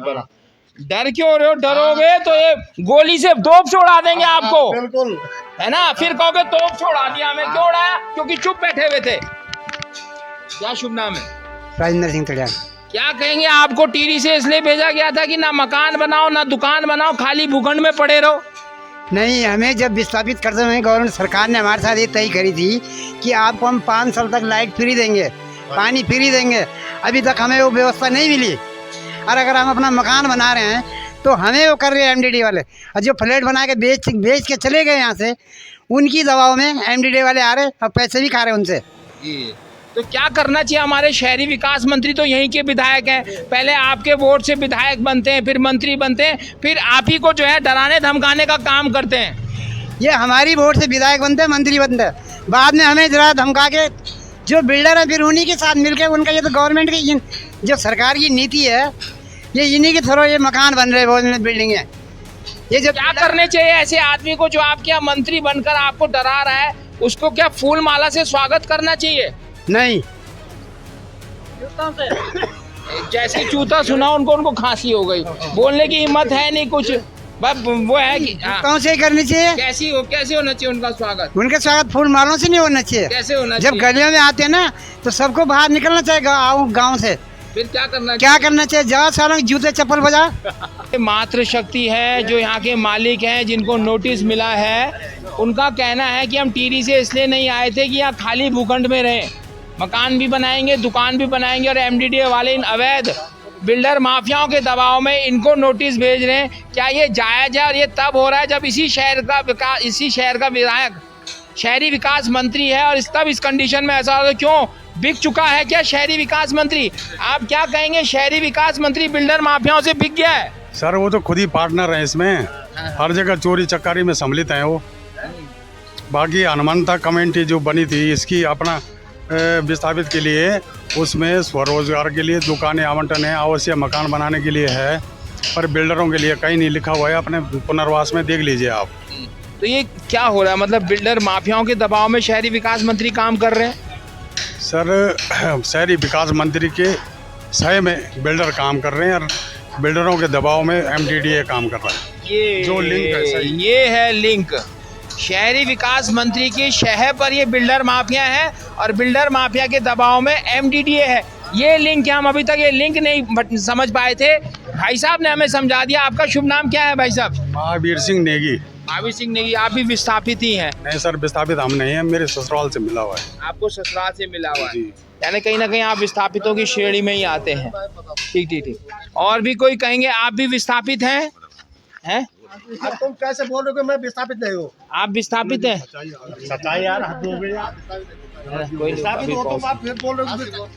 पर। डर क्यों रहे हो? डरोगे तो ये गोली से तोप छोड़ा देंगे आपको, बिल्कुल है ना। फिर कहोगे तोप छोड़ा दिया हमें, क्यों उड़ाया? क्योंकि चुप बैठे हुए थे। क्या शुभ नाम है? राजेंद्र सिंह तड़ियाल। क्या कहेंगे? आपको टीरी से इसलिए भेजा गया था कि ना मकान बनाओ ना दुकान बनाओ, खाली भूखंड में पड़े रहो। नहीं, हमें जब विस्थापित करते हुए गवर्नमेंट सरकार ने हमारे साथ ये तय करी थी कि आपको हम 5 साल तक लाइट फ्री देंगे, पानी फ्री देंगे। अभी तक हमें वो व्यवस्था नहीं मिली। और अगर हम अपना मकान बना रहे हैं तो हमें वो कर रहे हैं एमडीडी वाले, और जो फ्लैट बना के बेच के चले गए यहाँ से, उनकी दबाव में एमडीडी वाले आ रहे और पैसे भी खा रहे उनसे। तो क्या करना चाहिए? हमारे शहरी विकास मंत्री तो यहीं के विधायक हैं, पहले आपके वोट से विधायक बनते हैं, फिर मंत्री बनते हैं, फिर आप ही को जो है डराने धमकाने का काम करते हैं। ये हमारी वोट से विधायक बनते हैं, मंत्री बनते हैं, बाद में हमें जरा धमका के जो बिल्डर है फिर उन्हीं के साथ मिलकर उनका, ये तो गवर्नमेंट की जो सरकार की नीति है, ये इन्हीं के थ्रू ये मकान बन रहे हैं, बिल्डिंग है। ये जो क्या करने चाहिए ऐसे आदमी को जो आपके यहाँ मंत्री बनकर आपको डरा रहा है? उसको क्या फूल माला से स्वागत करना चाहिए? नहीं, जैसे चूता सुना उनको खांसी हो गई, बोलने की हिम्मत है नहीं कुछ। बस वो है कि कौन से करनी चाहिए? कैसे होना चाहिए उनका स्वागत? उनके स्वागत फूल मालों से नहीं होना चाहिए। कैसे होना जब चाहिए? गलियों में आते हैं ना तो सबको बाहर निकलना चाहिए गाँव से। फिर क्या करना चाहिए? जहाँ सालों जूते चप्पल बजा। मातृ शक्ति है जो यहाँ के मालिक हैं, जिनको नोटिस मिला है, उनका कहना है कि हम टीरी से इसलिए नहीं आए थे कि यहाँ खाली भूखंड में रहें, मकान भी बनाएंगे, दुकान भी बनाएंगे, और एमडीडीए वाले इन अवैध बिल्डर माफियाओं के दबाव में इनको नोटिस भेज रहे हैं। क्या ये जायज़ है? और ये तब हो रहा है जब इसी शहर का विधायक शहरी विकास मंत्री है, और तब इस कंडीशन में ऐसा होगा। क्यों बिक चुका है क्या शहरी विकास मंत्री? आप क्या कहेंगे? शहरी विकास मंत्री बिल्डर माफियाओं से बिक गया है? सर वो तो खुद ही पार्टनर है इसमें, हर जगह चोरी चकारी में सम्मिलित हैं वो। बाकी हनुमंता कमेटी जो बनी थी इसकी अपना विस्थापित के लिए, उसमें स्वरोजगार के लिए दुकानें आवंटन है, आवश्यक मकान बनाने के लिए है, पर बिल्डरों के लिए कहीं नहीं लिखा हुआ है। अपने पुनर्वास में देख लीजिए आप। तो ये क्या हो रहा है? मतलब बिल्डर माफियाओं के दबाव में शहरी विकास मंत्री काम कर रहे हैं? सर शहरी विकास मंत्री के सह में बिल्डर काम कर रहे हैं, और बिल्डरों के दबाव में एमडीडीए काम कर रहा है। ये जो लिंक है सही। ये है लिंक। शहरी विकास मंत्री की शह पर ये बिल्डर माफिया है, और बिल्डर माफिया के दबाव में एमडीडीए है। ये लिंक हम अभी तक ये लिंक नहीं समझ पाए थे। भाई साहब ने हमें समझा दिया। आपका शुभ नाम क्या है भाई साहब? महावीर सिंह नेगी। महावीर सिंह नेगी। आप भी विस्थापित ही हैं? नहीं सर, विस्थापित हम नहीं है, मेरे ससुराल से मिला हुआ है। आपको ससुराल से मिला हुआ है, जी। यानी कहीं ना कहीं आप विस्थापितों की श्रेणी में ही आते हैं। ठीक। और भी कोई कहेंगे आप भी विस्थापित हैं? अब तुम कैसे बोल रहे हो कि मैं विस्थापित नहीं हूँ? आप विस्थापित हैं? सच्चाई यार, हद हो गई यार। कोई विस्थापित हो नहीं। तो आप फिर बोल रहे हो।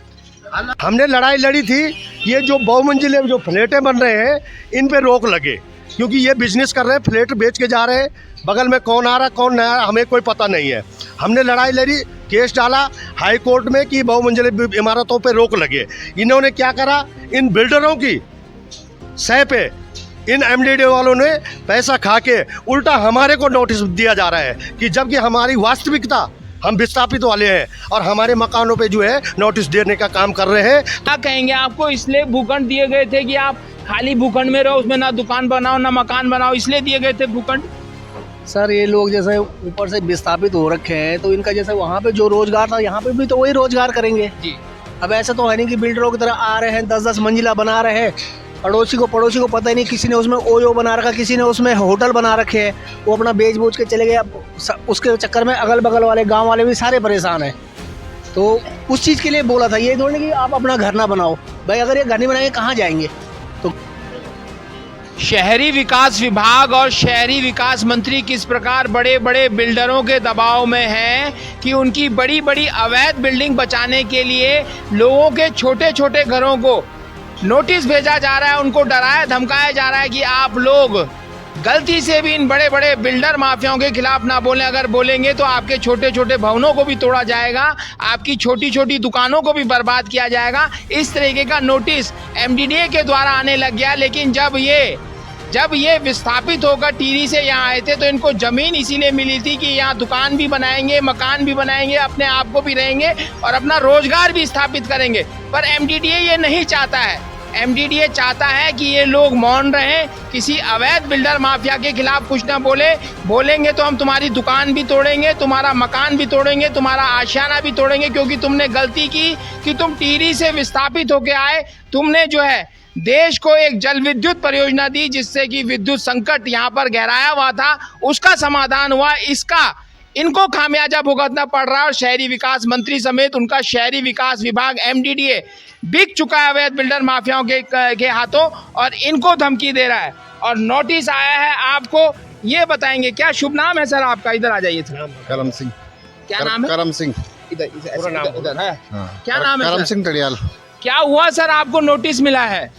हमने लड़ाई लड़ी थी, ये जो बहुमंजिले जो फ्लैटें बन रहे हैं इन पे रोक लगे, क्योंकि ये बिजनेस कर रहे हैं, फ्लैट बेच के जा रहे हैं। बगल में कौन आ रहा कौन नहीं आ रहा हमें कोई पता नहीं है। हमने लड़ाई लड़ी, केस डाला हाई कोर्ट में कि बहुमंजिले इमारतों पे रोक लगे। इन्होंने क्या करा, इन बिल्डरों की सह पे इन एमडीडी वालों ने पैसा खा के उल्टा हमारे को नोटिस दिया जा रहा है, कि जबकि हमारी वास्तविकता हम विस्थापित वाले हैं और हमारे मकानों पे जो है नोटिस देने का काम कर रहे हैं। क्या कहेंगे? आपको इसलिए भूखंड दिए गए थे कि आप खाली भूखंड में रहो, उसमें ना दुकान बनाओ ना मकान बनाओ, इसलिए दिए गए थे भूखंड? सर ये लोग जैसे ऊपर से विस्थापित हो रखे हैं, तो इनका जैसे वहाँ पे जो रोजगार था यहाँ पे भी तो वही रोजगार करेंगे जी। अब ऐसा तो है नहीं कि बिल्डरों की तरह आ रहे हैं 10-10 मंजिला बना रहे हैं, पड़ोसी को पता ही नहीं, किसी ने उसमें ओयो बना रखा, किसी ने उसमें होटल बना रखे हैं, वो अपना बेच बूझ के चले गए। अब उसके चक्कर में अगल बगल वाले गांव वाले भी सारे परेशान हैं। तो उस चीज़ के लिए बोला था, ये थोड़ी कि आप अपना घर ना बनाओ भाई, अगर ये घर नहीं बनाएंगे कहाँ जाएंगे? तो शहरी विकास विभाग और शहरी विकास मंत्री किस प्रकार बड़े बड़े बिल्डरों के दबाव में हैं कि उनकी बड़ी बड़ी अवैध बिल्डिंग बचाने के लिए लोगों के छोटे छोटे घरों को नोटिस भेजा जा रहा है, उनको डराया धमकाया जा रहा है कि आप लोग गलती से भी इन बड़े बड़े बिल्डर माफियाओं के खिलाफ ना बोलें। अगर बोलेंगे तो आपके छोटे छोटे भवनों को भी तोड़ा जाएगा, आपकी छोटी छोटी दुकानों को भी बर्बाद किया जाएगा। इस तरीके का नोटिस एमडीडीए के द्वारा आने लग गया। लेकिन जब ये विस्थापित होकर टीरी से यहाँ आए थे तो इनको जमीन इसीलिए मिली थी कि यहाँ दुकान भी बनाएंगे, मकान भी बनाएंगे, अपने आप को भी रहेंगे और अपना रोजगार भी स्थापित करेंगे। पर एमडीडीए ये नहीं चाहता है। एमडीडीए चाहता है कि ये लोग मौन रहें, किसी अवैध बिल्डर माफिया के खिलाफ कुछ ना बोलेंगे तो हम तुम्हारी दुकान भी तोड़ेंगे, तुम्हारा मकान भी तोड़ेंगे, तुम्हारा आशियाना भी तोड़ेंगे, क्योंकि तुमने गलती की कि तुम टिहरी से विस्थापित होके आए। तुमने जो है देश को एक जल विद्युत परियोजना दी जिससे कि विद्युत संकट यहाँ पर गहराया हुआ था, उसका समाधान हुआ। इसका इनको खामियाजा भुगतना पड़ रहा है और शहरी विकास मंत्री समेत उनका शहरी विकास विभाग एमडीडीए बिक चुका है अवैध बिल्डर माफियाओं के हाथों और इनको धमकी दे रहा है। और नोटिस आया है, आपको ये बताएंगे। क्या शुभ नाम है सर आपका? इधर आ जाइए थोड़ा। करम सिंह। क्या नाम है? करम सिंह। इधर है। हाँ। क्या नाम है करम सर? सिंह तड़ियाल। क्या हुआ सर, आपको नोटिस मिला है?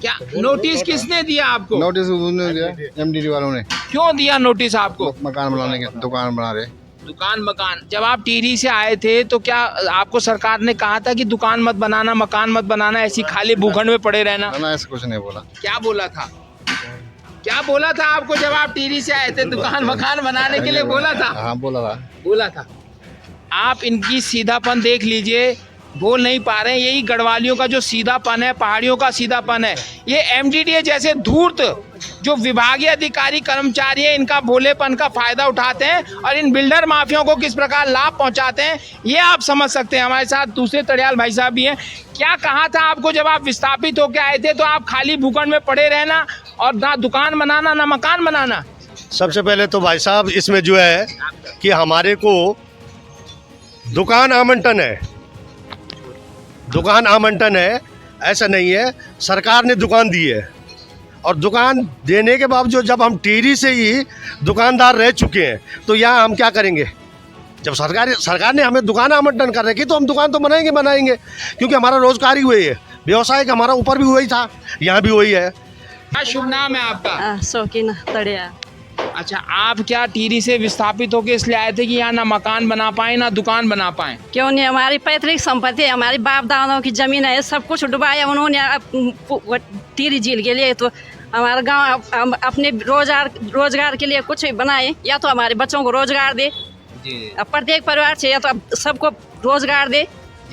क्या नोटिस किसने दिया आपको? नोटिस उन्होंने दिया, एमडीडी वालों ने। क्यों दिया नोटिस आपको? मकान बनाने के, दुकान बना रहे। दुकान मकान। जब आप टिहरी से आए थे तो क्या आपको सरकार ने कहा था कि दुकान मत बनाना, मकान मत बनाना, ऐसी खाली भूखंड में पड़े रहना? ना ऐसा कुछ नहीं बोला। क्या बोला था? क्या बोला था आपको जब आप टिहरी से आए थे? दुकान मकान बनाने के लिए बोला था? हाँ बोला था। आप इनकी सीधापन देख लीजिए, बोल नहीं पा रहे हैं। यही गढ़वालियों का जो सीधापन है, पहाड़ियों का सीधापन है। ये एमडीडीए जैसे धूर्त जो विभागीय अधिकारी कर्मचारी है, इनका भोलेपन का फायदा उठाते हैं और इन बिल्डर माफियाओं को किस प्रकार लाभ पहुंचाते हैं ये आप समझ सकते हैं। हमारे साथ दूसरे तड़ियाल भाई साहब भी हैं। क्या कहा था आपको जब आप विस्थापित होकर आए थे? तो आप खाली भूखंड में पड़े रहना और ना दुकान बनाना ना मकान बनाना। सबसे पहले तो भाई साहब इसमें जो है कि हमारे को दुकान आवंटन है, ऐसा नहीं है। सरकार ने दुकान दी है और दुकान देने के बावजूद जब हम टिहरी से ही दुकानदार रह चुके हैं तो यहाँ हम क्या करेंगे? जब सरकार ने हमें दुकान आवंटन कर रखी तो हम दुकान तो बनाएंगे क्योंकि हमारा रोजगार ही वही है, व्यवसाय का हमारा ऊपर भी वही था, यहाँ भी वही है। क्या शुभ नाम है आपका? शौकीन तड़िया। अच्छा, आप क्या टिहरी से विस्थापित होकर इसलिए आए थे कि यहाँ ना मकान बना पाए ना दुकान बना पाए? क्यों नहीं, हमारी पैतृक संपत्ति है, हमारी बाप दादाओं की जमीन है, सब कुछ डुबाया उन्होंने टिहरी झील के लिए। तो हमारा गांव अपने रोजगार के लिए कुछ बनाए, या तो हमारे बच्चों को रोजगार दे, अब प्रत्येक परिवार से, या तो अब सबको रोजगार दे।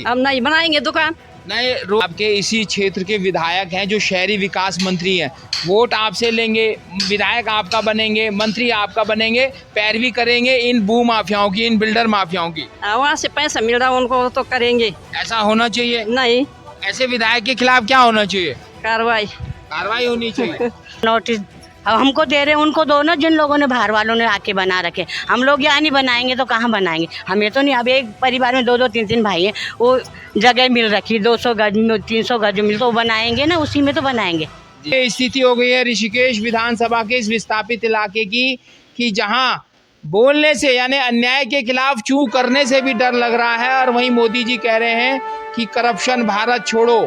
हम नहीं बनाएंगे दुकान। नए आपके इसी क्षेत्र के विधायक हैं जो शहरी विकास मंत्री हैं, वोट आपसे लेंगे, विधायक आपका बनेंगे, मंत्री आपका बनेंगे, पैरवी करेंगे इन भू माफियाओं की, इन बिल्डर माफियाओं की। वहाँ से पैसा मिल रहा उनको तो करेंगे। ऐसा होना चाहिए? नहीं, ऐसे विधायक के खिलाफ क्या होना चाहिए? कार्रवाई होनी चाहिए। नोटिस अब हमको दे रहे हैं, उनको दो ना, जिन लोगों ने बाहर वालों ने आके बना रखे। हम लोग यहाँ नहीं बनाएंगे तो कहाँ बनाएंगे? हमें तो नहीं। अब एक परिवार में 2-2 3-3 भाई हैं, वो जगह मिल रखी 200 गज में 300 गज मिल, तो वो बनाएंगे ना, उसी में तो बनाएंगे। ये स्थिति हो गई है ऋषिकेश विधानसभा के इस विस्थापित इलाके की कि जहां बोलने से यानी अन्याय के खिलाफ चू करने से भी डर लग रहा है। और वहीं मोदी जी कह रहे हैं कि करप्शन भारत छोड़ो।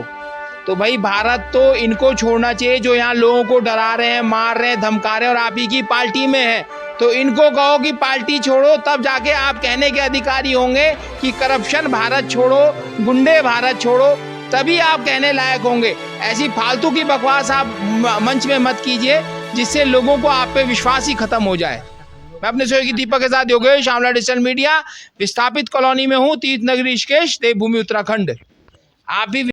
तो भाई भारत तो इनको छोड़ना चाहिए जो यहाँ लोगों को डरा रहे हैं, मार रहे हैं, धमका रहे हैं और आप ही की पार्टी में है। तो इनको कहो कि पार्टी छोड़ो, तब जाके आप कहने के अधिकारी होंगे कि करप्शन भारत छोड़ो, गुंडे भारत छोड़ो, तभी आप कहने लायक होंगे। ऐसी फालतू की बकवास आप मंच में मत कीजिए जिससे लोगों को आप पे विश्वास ही खत्म हो जाए। मैं अपने सहयोगी दीपक के साथ योगेश, आंवला डिजिटल मीडिया, विस्थापित कॉलोनी में हूँ, तीर्थ नगरी ऋषिकेश, देवभूमि उत्तराखंड। आप भी